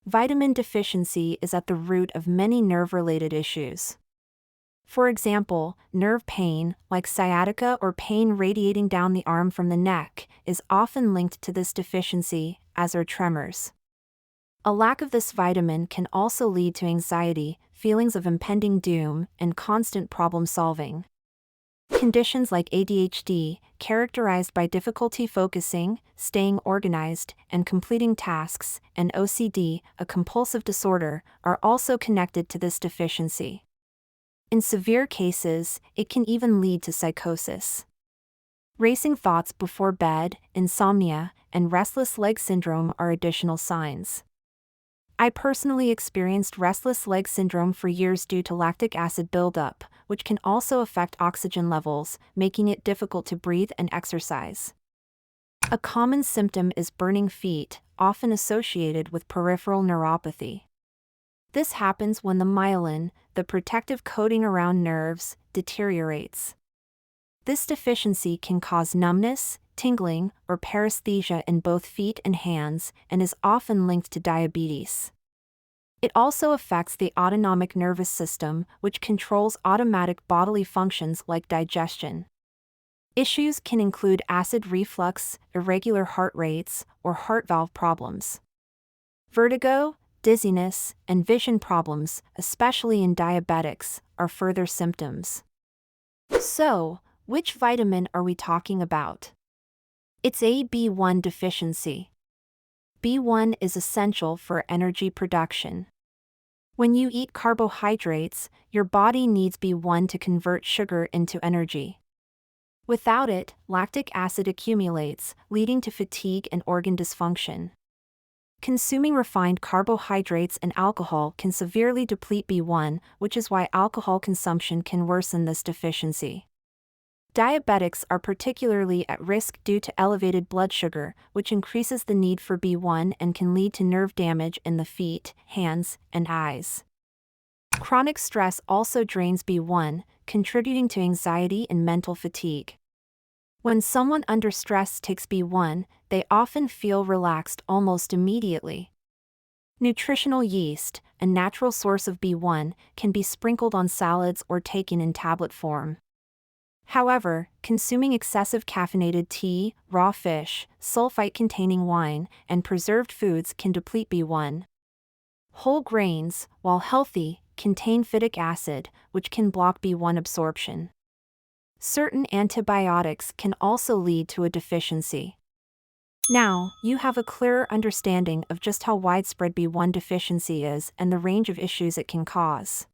Vitamin deficiency is at the root of many nerve-related issues. For example, nerve pain, like sciatica or pain radiating down the arm from the neck, is often linked to this deficiency, as are tremors. A lack of this vitamin can also lead to anxiety, feelings of impending doom, and constant problem-solving. Conditions like ADHD, characterized by difficulty focusing, staying organized, and completing tasks, and OCD, a compulsive disorder, are also connected to this deficiency. In severe cases, it can even lead to psychosis. Racing thoughts before bed, insomnia, and restless leg syndrome are additional signs. I personally experienced restless leg syndrome for years due to lactic acid buildup, which can also affect oxygen levels, making it difficult to breathe and exercise. A common symptom is burning feet, often associated with peripheral neuropathy. This happens when the myelin, the protective coating around nerves, deteriorates. This deficiency can cause numbness, tingling, or paresthesia in both feet and hands, and is often linked to diabetes. It also affects the autonomic nervous system, which controls automatic bodily functions like digestion. Issues can include acid reflux, irregular heart rates, or heart valve problems. Vertigo, dizziness, and vision problems, especially in diabetics, are further symptoms. So, which vitamin are we talking about? It's a B1 deficiency. B1 is essential for energy production. When you eat carbohydrates, your body needs B1 to convert sugar into energy. Without it, lactic acid accumulates, leading to fatigue and organ dysfunction. Consuming refined carbohydrates and alcohol can severely deplete B1, which is why alcohol consumption can worsen this deficiency. Diabetics are particularly at risk due to elevated blood sugar, which increases the need for B1 and can lead to nerve damage in the feet, hands, and eyes. Chronic stress also drains B1, contributing to anxiety and mental fatigue. When someone under stress takes B1, they often feel relaxed almost immediately. Nutritional yeast, a natural source of B1, can be sprinkled on salads or taken in tablet form. However, consuming excessive caffeinated tea, raw fish, sulfite-containing wine, and preserved foods can deplete B1. Whole grains, while healthy, contain phytic acid, which can block B1 absorption. Certain antibiotics can also lead to a deficiency. Now, you have a clearer understanding of just how widespread B1 deficiency is and the range of issues it can cause.